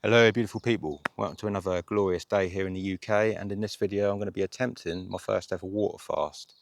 Hello beautiful people, welcome to another glorious day here in the UK, and in this video I'm going to be attempting my first ever water fast.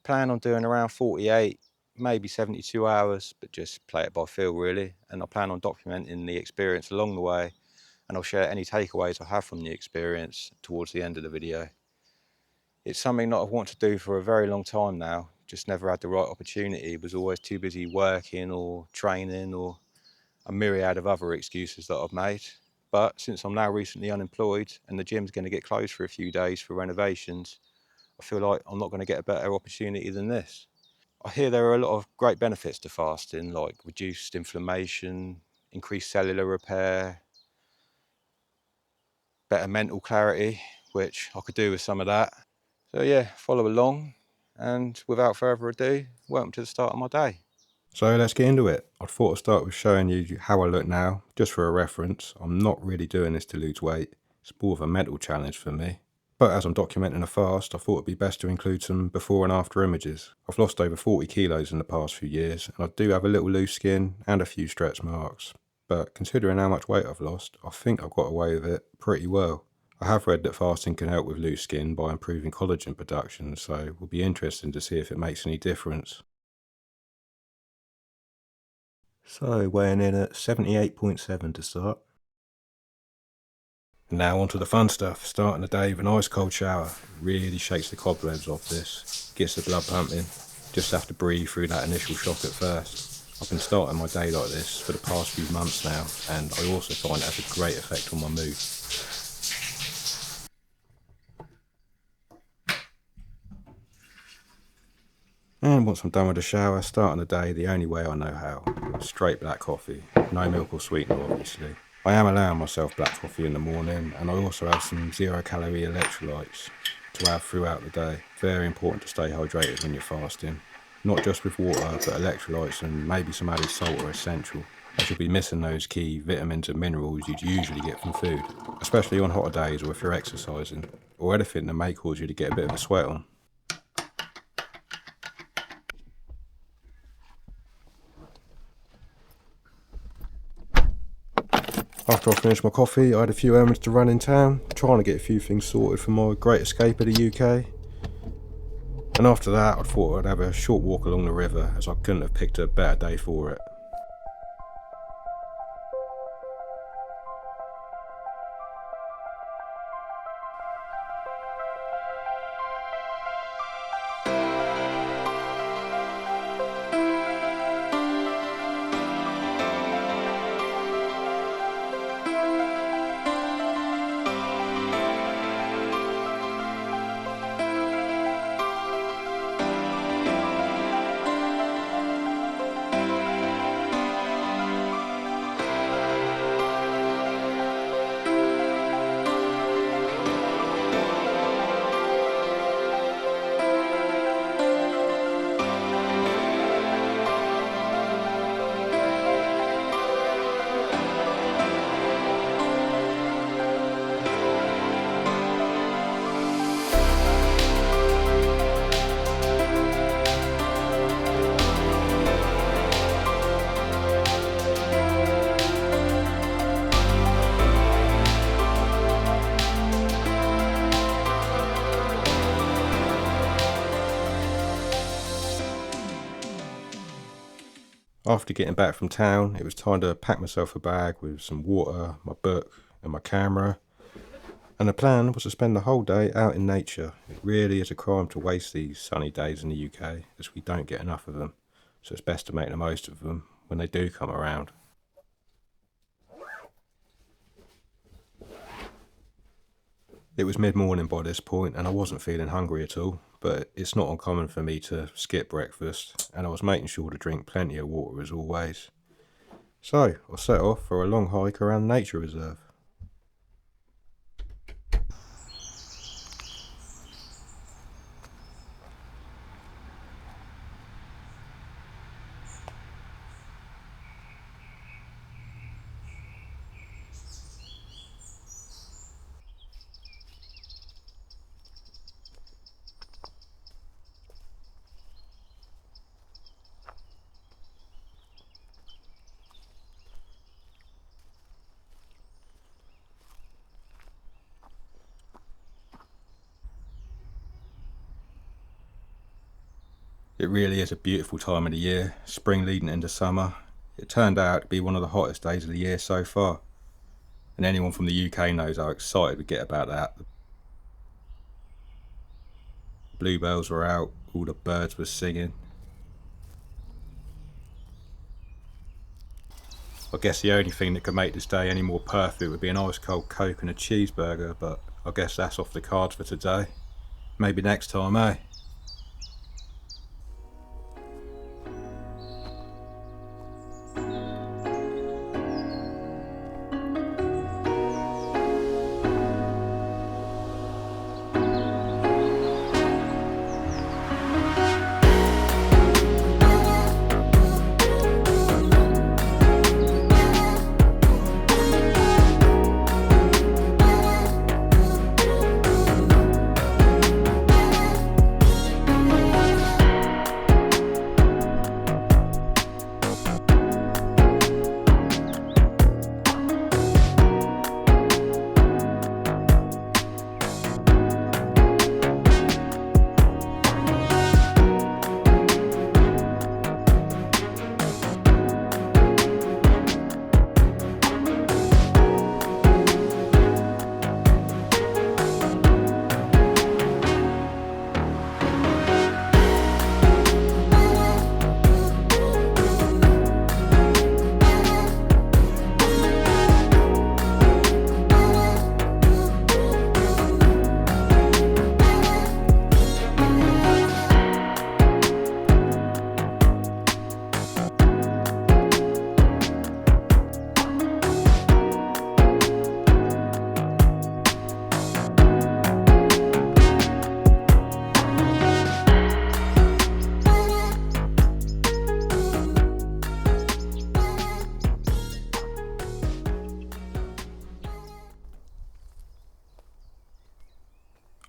Plan on doing around 48, maybe 72 hours, but just play it by feel really, and I plan on documenting the experience along the way, and I'll share any takeaways I have from the experience towards the end of the video. It's something that I've wanted to do for a very long time now, just never had the right opportunity, was always too busy working or training or a myriad of other excuses that I've made. But since I'm now recently unemployed and the gym's going to get closed for a few days for renovations, I feel like I'm not going to get a better opportunity than this. I hear there are a lot of great benefits to fasting, like reduced inflammation, increased cellular repair, better mental clarity, which I could do with some of that. So yeah, follow along, and without further ado, welcome to the start of my day. So let's get into it. I thought I'd start with showing you how I look now, just for a reference. I'm not really doing this to lose weight. It's more of a mental challenge for me. But as I'm documenting a fast, I thought it'd be best to include some before and after images. I've lost over 40 kilos in the past few years, and I do have a little loose skin and a few stretch marks. But considering how much weight I've lost, I think I've got away with it pretty well. I have read that fasting can help with loose skin by improving collagen production, so it will be interesting to see if it makes any difference. So weighing in at 78.7 to start. And now onto the fun stuff, starting the day with an ice cold shower. Really shakes the cobwebs off this, gets the blood pumping. Just have to breathe through that initial shock at first. I've been starting my day like this for the past few months now, and I also find it has a great effect on my mood. And once I'm done with the shower, starting the day the only way I know how. Straight black coffee, no milk or sweetener obviously. I am allowing myself black coffee in the morning, and I also have some 0-calorie electrolytes to have throughout the day. Very important to stay hydrated when you're fasting. Not just with water, but electrolytes and maybe some added salt are essential, as you'll be missing those key vitamins and minerals you'd usually get from food, especially on hotter days or if you're exercising, or anything that may cause you to get a bit of a sweat on. After I finished my coffee, I had a few errands to run in town, trying to get a few things sorted for my great escape of the UK. And after that, I thought I'd have a short walk along the river, as I couldn't have picked a better day for it. After getting back from town, it was time to pack myself a bag with some water, my book, and my camera. And the plan was to spend the whole day out in nature. It really is a crime to waste these sunny days in the UK, as we don't get enough of them. So it's best to make the most of them when they do come around. It was mid-morning by this point, and I wasn't feeling hungry at all, but it's not uncommon for me to skip breakfast, and I was making sure to drink plenty of water as always. So I set off for a long hike around the nature reserve. It really is a beautiful time of the year, spring leading into summer. It turned out to be one of the hottest days of the year so far. And anyone from the UK knows how excited we get about that. The bluebells were out, all the birds were singing. I guess the only thing that could make this day any more perfect would be an ice cold Coke and a cheeseburger, but I guess that's off the cards for today. Maybe next time, eh?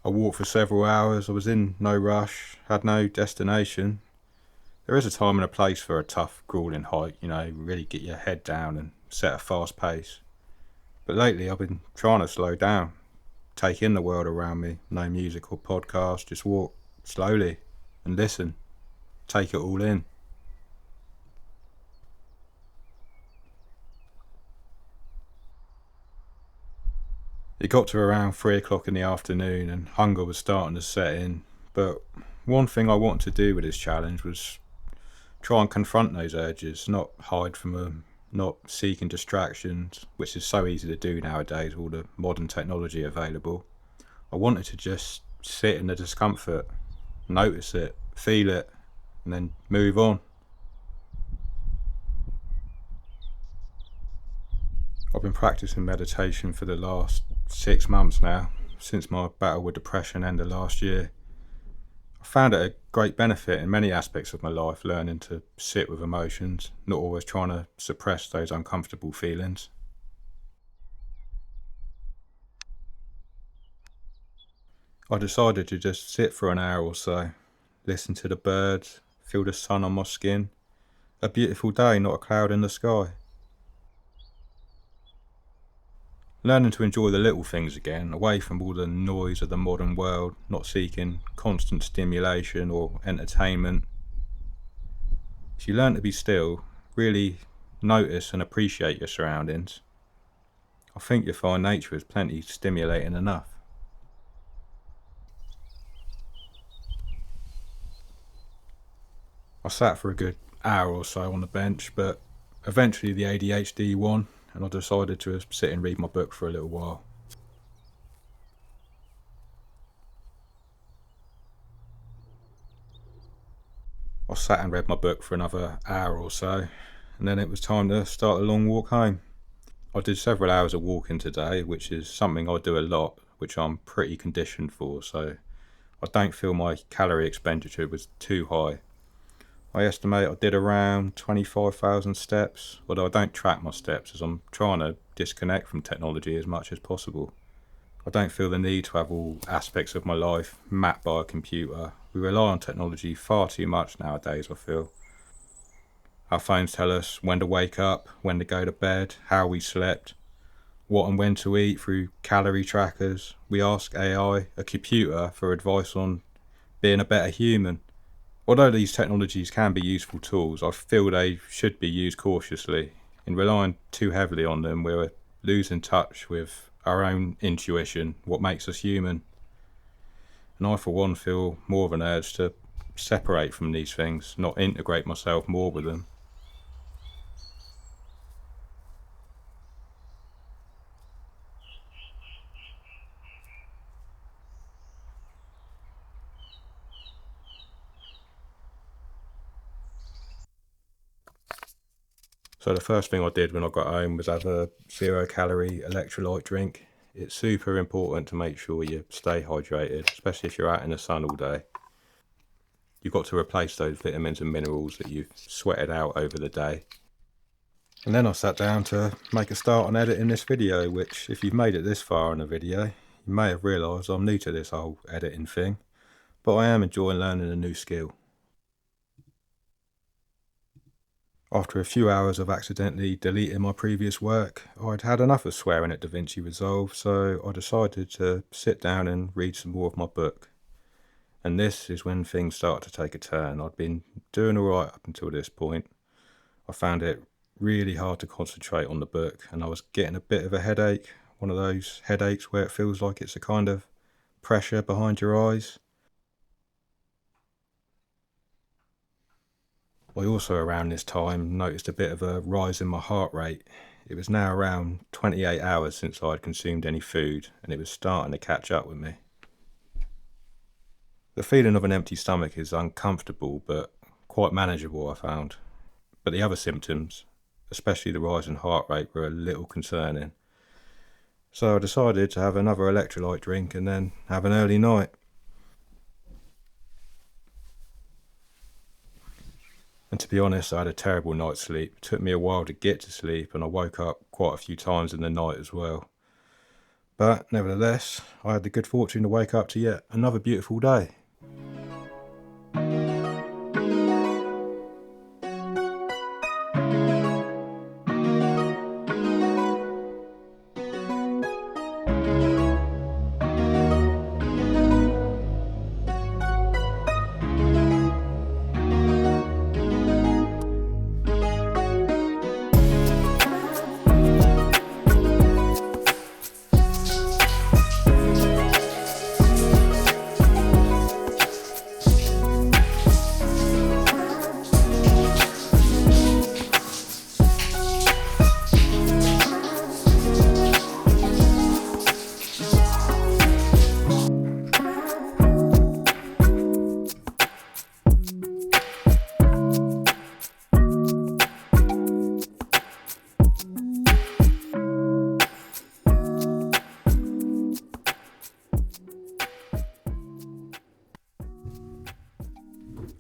I walked for several hours, I was in no rush, had no destination. There is a time and a place for a tough, grueling hike, really get your head down and set a fast pace. But lately I've been trying to slow down, take in the world around me, no music or podcast, just walk slowly and listen, take it all in. It got to around 3 o'clock in the afternoon and hunger was starting to set in, but one thing I wanted to do with this challenge was try and confront those urges, not hide from them, not seeking distractions, which is so easy to do nowadays, all the modern technology available. I wanted to just sit in the discomfort, notice it, feel it, and then move on. I've been practicing meditation for the last 6 months now, since my battle with depression ended last year. I found it a great benefit in many aspects of my life, learning to sit with emotions, not always trying to suppress those uncomfortable feelings. I decided to just sit for an hour or so, listen to the birds, feel the sun on my skin. A beautiful day, not a cloud in the sky. Learning to enjoy the little things again, away from all the noise of the modern world, not seeking constant stimulation or entertainment. If you learn to be still, really notice and appreciate your surroundings, I think you'll find nature is plenty stimulating enough. I sat for a good hour or so on the bench, but eventually the ADHD won and I decided to sit and read my book for a little while. I sat and read my book for another hour or so, and then it was time to start a long walk home. I did several hours of walking today, which is something I do a lot, which I'm pretty conditioned for, so I don't feel my calorie expenditure was too high. I estimate I did around 25,000 steps, although I don't track my steps as I'm trying to disconnect from technology as much as possible. I don't feel the need to have all aspects of my life mapped by a computer. We rely on technology far too much nowadays, I feel. Our phones tell us when to wake up, when to go to bed, how we slept, what and when to eat through calorie trackers. We ask AI, a computer, for advice on being a better human. Although these technologies can be useful tools, I feel they should be used cautiously. In relying too heavily on them, we're losing touch with our own intuition, what makes us human. And I, for one, feel more of an urge to separate from these things, not integrate myself more with them. So the first thing I did when I got home was have a 0-calorie electrolyte drink. It's super important to make sure you stay hydrated, especially if you're out in the sun all day. You've got to replace those vitamins and minerals that you've sweated out over the day. And then I sat down to make a start on editing this video, which, if you've made it this far in the video, you may have realised I'm new to this whole editing thing, but I am enjoying learning a new skill. After a few hours of accidentally deleting my previous work, I'd had enough of swearing at DaVinci Resolve, so I decided to sit down and read some more of my book. And this is when things started to take a turn. I'd been doing alright up until this point. I found it really hard to concentrate on the book, and I was getting a bit of a headache, one of those headaches where it feels like it's a kind of pressure behind your eyes. I also, around this time, noticed a bit of a rise in my heart rate. It was now around 28 hours since I had consumed any food, and it was starting to catch up with me. The feeling of an empty stomach is uncomfortable, but quite manageable, I found. But the other symptoms, especially the rise in heart rate, were a little concerning. So I decided to have another electrolyte drink and then have an early night. And to be honest, I had a terrible night's sleep. It took me a while to get to sleep, and I woke up quite a few times in the night as well. But nevertheless, I had the good fortune to wake up to yet another beautiful day.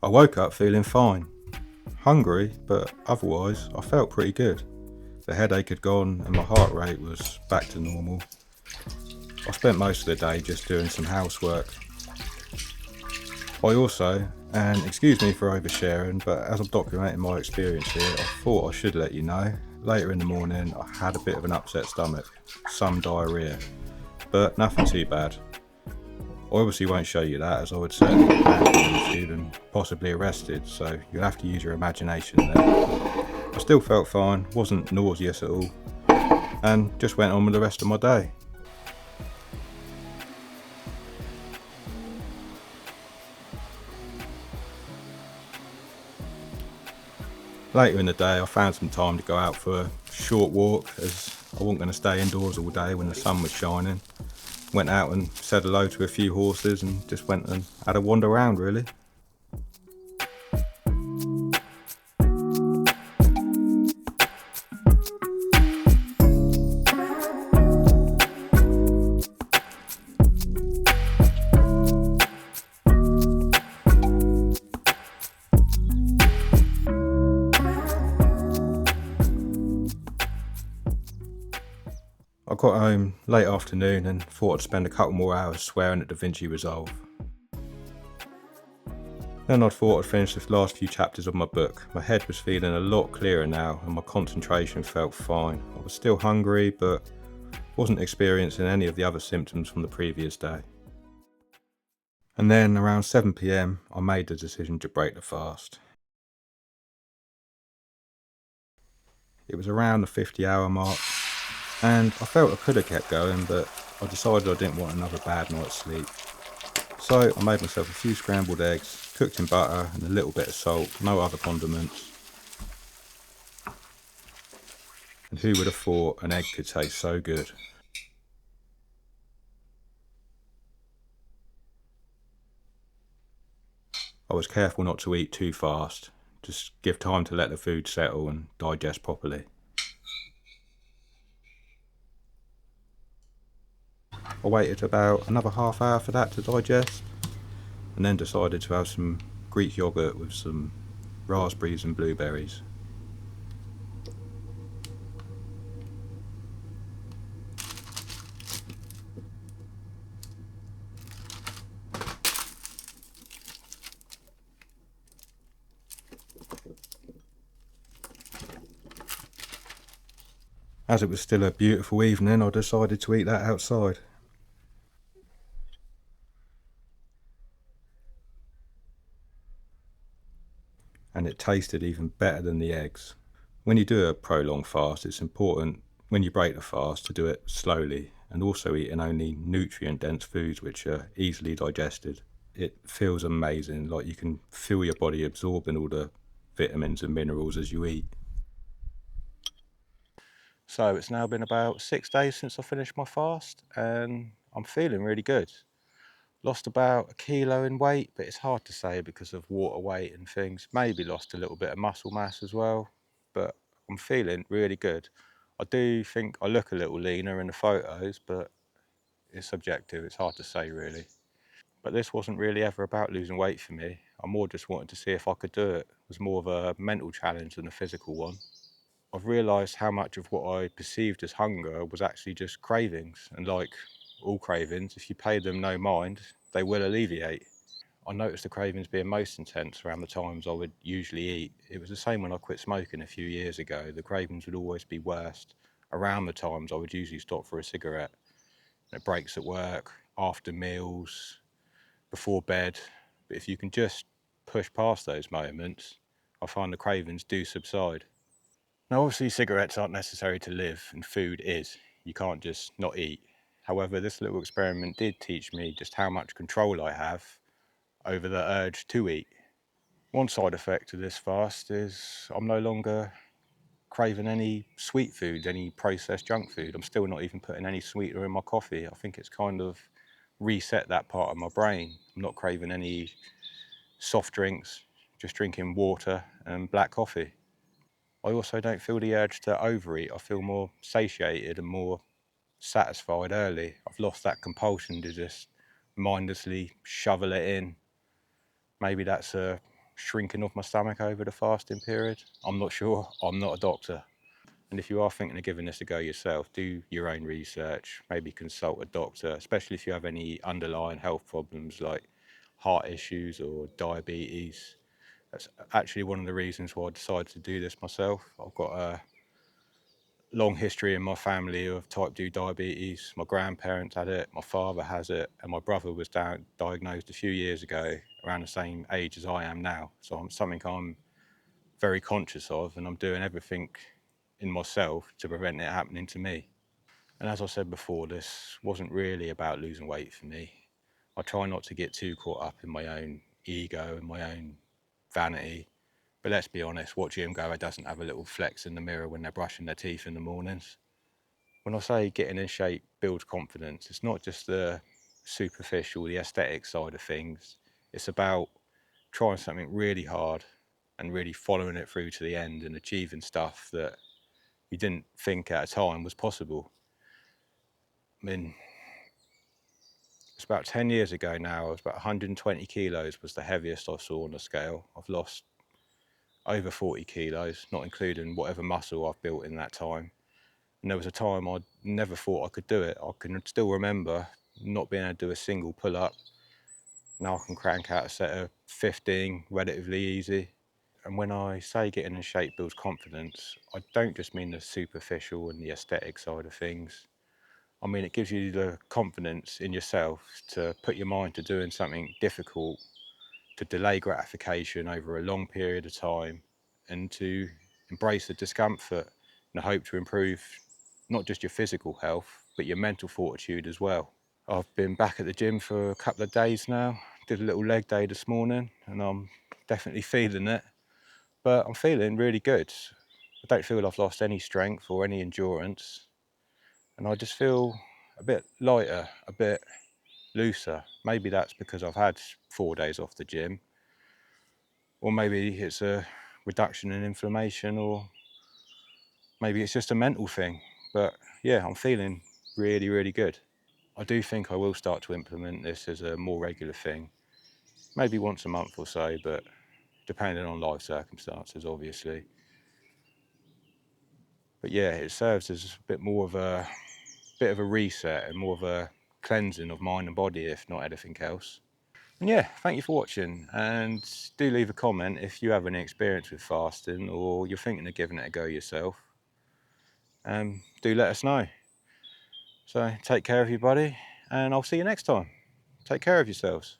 I woke up feeling fine. Hungry, but otherwise I felt pretty good. The headache had gone and my heart rate was back to normal. I spent most of the day just doing some housework. I also, and excuse me for oversharing, but as I'm documenting my experience here, I thought I should let you know. Later in the morning I had a bit of an upset stomach, some diarrhoea, but nothing too bad. I obviously won't show you that, as I would certainly be banned from YouTube and possibly arrested, so you'll have to use your imagination there. I still felt fine, wasn't nauseous at all, and just went on with the rest of my day. Later in the day I found some time to go out for a short walk, as I wasn't going to stay indoors all day when the sun was shining. Went out and said hello to a few horses and just went and had a wander around, really. I got home late afternoon and thought I'd spend a couple more hours swearing at DaVinci Resolve. Then I thought I'd finish the last few chapters of my book. My head was feeling a lot clearer now and my concentration felt fine. I was still hungry, but wasn't experiencing any of the other symptoms from the previous day. And then around 7 p.m, I made the decision to break the fast. It was around the 50-hour mark, and I felt I could have kept going, but I decided I didn't want another bad night's sleep. So I made myself a few scrambled eggs, cooked in butter and a little bit of salt, no other condiments. And who would have thought an egg could taste so good? I was careful not to eat too fast, just give time to let the food settle and digest properly. I waited about another half hour for that to digest, and then decided to have some Greek yogurt with some raspberries and blueberries. As it was still a beautiful evening, I decided to eat that outside. And it tasted even better than the eggs. When you do a prolonged fast, it's important when you break the fast to do it slowly and also eating only nutrient dense foods which are easily digested. It feels amazing, like you can feel your body absorbing all the vitamins and minerals as you eat. So it's now been about 6 days since I finished my fast and I'm feeling really good. Lost about 1 kilo in weight, but it's hard to say because of water weight and things. Maybe lost a little bit of muscle mass as well, but I'm feeling really good. I do think I look a little leaner in the photos, but it's subjective. It's hard to say really. But this wasn't really ever about losing weight for me. I more just wanted to see if I could do it. It was more of a mental challenge than a physical one. I've realised how much of what I perceived as hunger was actually just cravings. And like all cravings, if you pay them no mind, they will alleviate. I noticed the cravings being most intense around the times I would usually eat. It was the same when I quit smoking a few years ago. The cravings would always be worst around the times I would usually stop for a cigarette. Breaks at work, after meals, before bed. But if you can just push past those moments, I find the cravings do subside. Now, obviously, cigarettes aren't necessary to live, and food is. You can't just not eat. However, this little experiment did teach me just how much control I have over the urge to eat. One side effect of this fast is I'm no longer craving any sweet foods, any processed junk food. I'm still not even putting any sweetener in my coffee. I think it's kind of reset that part of my brain. I'm not craving any soft drinks, just drinking water and black coffee. I also don't feel the urge to overeat. I feel more satiated and more satisfied early. I've lost that compulsion to just mindlessly shovel it in. Maybe that's a shrinking of my stomach over the fasting period. I'm not sure. I'm not a doctor. And if you are thinking of giving this a go yourself, do your own research. Maybe consult a doctor, especially if you have any underlying health problems like heart issues or diabetes. That's actually one of the reasons why I decided to do this myself. I've got a long history in my family of type 2 diabetes. My grandparents had it, my father has it, and my brother was diagnosed a few years ago around the same age as I am now. So I'm something I'm very conscious of, and I'm doing everything in myself to prevent it happening to me. And as I said before, this wasn't really about losing weight for me. I try not to get too caught up in my own ego and my own vanity. But let's be honest, what gym goer doesn't have a little flex in the mirror when they're brushing their teeth in the mornings? When I say getting in shape builds confidence, it's not just the superficial, the aesthetic side of things. It's about trying something really hard and really following it through to the end and achieving stuff that you didn't think at a time was possible. I mean, it's about 10 years ago now. I was about 120 kilos was the heaviest I saw on the scale. I've lost over 40 kilos, not including whatever muscle I've built in that time. And there was a time I never thought I could do it. I can still remember not being able to do a single pull-up. Now I can crank out a set of 15 relatively easy. And when I say getting in shape builds confidence, I don't just mean the superficial and the aesthetic side of things. I mean, it gives you the confidence in yourself to put your mind to doing something difficult, to delay gratification over a long period of time, and to embrace the discomfort in the hope to improve not just your physical health, but your mental fortitude as well. I've been back at the gym for a couple of days now, did a little leg day this morning, and I'm definitely feeling it, but I'm feeling really good. I don't feel I've lost any strength or any endurance, and I just feel a bit lighter, a bit looser. Maybe that's because I've had 4 days off the gym, or maybe it's a reduction in inflammation, or maybe it's just a mental thing. But yeah, I'm feeling really, really good. I do think I will start to implement this as a more regular thing, maybe once a month or so, but depending on life circumstances, obviously. But yeah, it serves as a bit of a reset and more of a cleansing of mind and body, if not anything else. And yeah, thank you for watching, and do leave a comment if you have any experience with fasting or you're thinking of giving it a go yourself. Do let us know. So take care everybody, and I'll see you next time. Take care of yourselves.